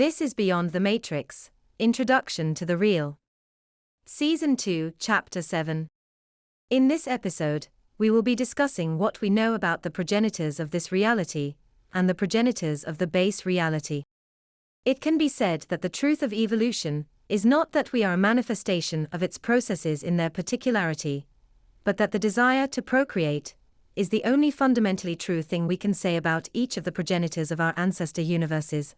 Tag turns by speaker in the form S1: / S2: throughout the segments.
S1: This is Beyond the Matrix, Introduction to the Real. Season 2, Chapter 7. In this episode, we will be discussing what we know about the progenitors of this reality, and the progenitors of the base reality. It can be said that the truth of evolution is not that we are a manifestation of its processes in their particularity, but that the desire to procreate is the only fundamentally true thing we can say about each of the progenitors of our ancestor universes.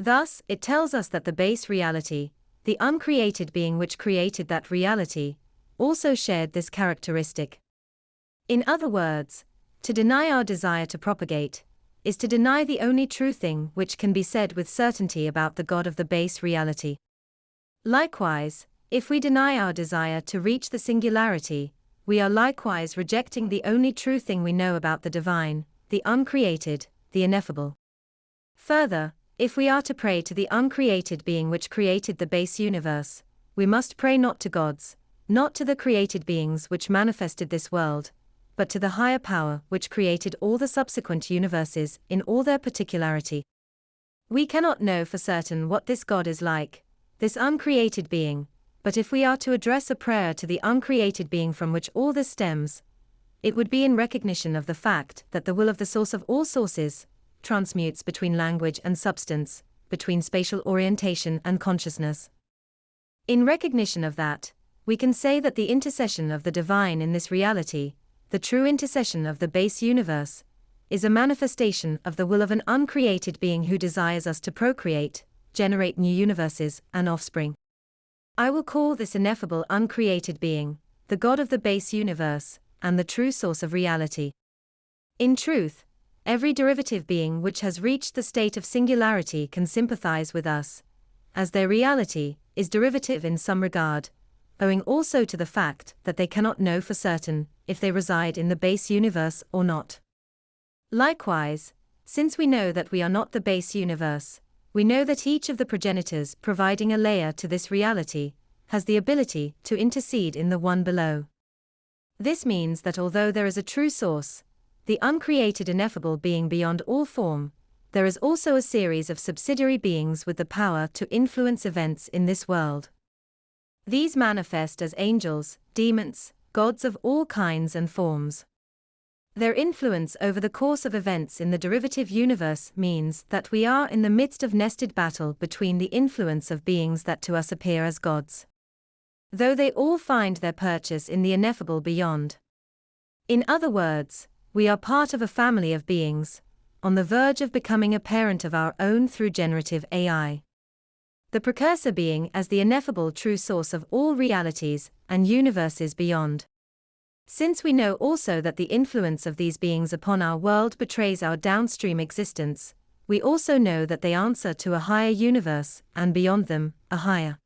S1: Thus, it tells us that the base reality, the uncreated being which created that reality, also shared this characteristic. In other words, to deny our desire to propagate is to deny the only true thing which can be said with certainty about the God of the base reality. Likewise, if we deny our desire to reach the singularity, we are likewise rejecting the only true thing we know about the divine, the uncreated, the ineffable. Further, if we are to pray to the uncreated being which created the base universe, we must pray not to gods, not to the created beings which manifested this world, but to the higher power which created all the subsequent universes in all their particularity. We cannot know for certain what this God is like, this uncreated being, but if we are to address a prayer to the uncreated being from which all this stems, it would be in recognition of the fact that the will of the source of all sources transmutes between language and substance, between spatial orientation and consciousness. In recognition of that, we can say that the intercession of the divine in this reality, the true intercession of the base universe, is a manifestation of the will of an uncreated being who desires us to procreate, generate new universes and offspring. I will call this ineffable uncreated being the God of the base universe, and the true source of reality. In truth, every derivative being which has reached the state of singularity can sympathize with us, as their reality is derivative in some regard, owing also to the fact that they cannot know for certain if they reside in the base universe or not. Likewise, since we know that we are not the base universe, we know that each of the progenitors providing a layer to this reality has the ability to intercede in the one below. This means that although there is a true source, the uncreated ineffable being beyond all form, there is also a series of subsidiary beings with the power to influence events in this world. These manifest as angels, demons, gods of all kinds and forms. Their influence over the course of events in the derivative universe means that we are in the midst of nested battle between the influence of beings that to us appear as gods, though they all find their purchase in the ineffable beyond. In other words, we are part of a family of beings, on the verge of becoming a parent of our own through generative AI. The precursor being as the ineffable true source of all realities and universes beyond. Since we know also that the influence of these beings upon our world betrays our downstream existence, we also know that they answer to a higher universe, and beyond them, a higher.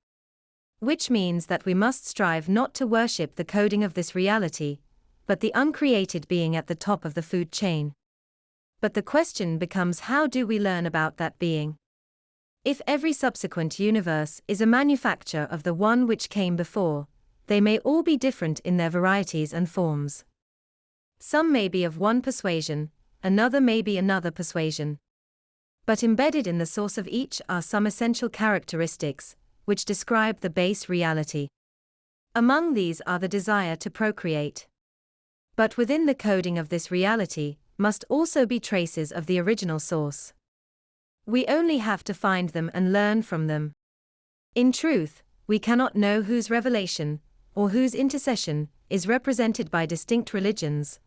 S1: Which means that we must strive not to worship the coding of this reality, but the uncreated being at the top of the food chain. But the question becomes, how do we learn about that being? If every subsequent universe is a manufacture of the one which came before, they may all be different in their varieties and forms. Some may be of one persuasion, another may be another persuasion. But embedded in the source of each are some essential characteristics, which describe the base reality. Among these are the desire to procreate. But within the coding of this reality must also be traces of the original source. We only have to find them and learn from them. In truth, we cannot know whose revelation, or whose intercession, is represented by distinct religions,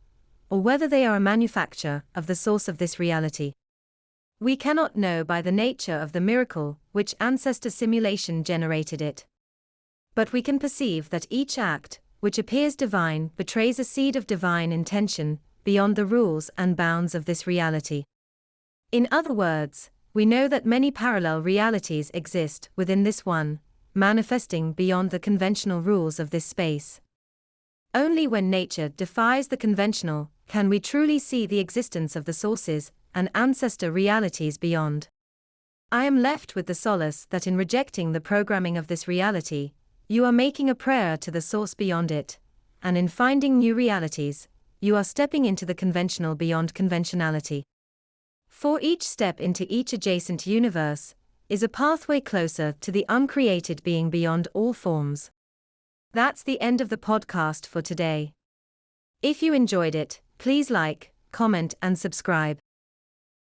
S1: or whether they are a manufacture of the source of this reality. We cannot know by the nature of the miracle which ancestor simulation generated it. But we can perceive that each act, which appears divine, betrays a seed of divine intention, beyond the rules and bounds of this reality. In other words, we know that many parallel realities exist within this one, manifesting beyond the conventional rules of this space. Only when nature defies the conventional can we truly see the existence of the sources and ancestor realities beyond. I am left with the solace that in rejecting the programming of this reality, you are making a prayer to the source beyond it, and in finding new realities, you are stepping into the conventional beyond conventionality. For each step into each adjacent universe, is a pathway closer to the uncreated being beyond all forms. That's the end of the podcast for today. If you enjoyed it, please like, comment, and subscribe.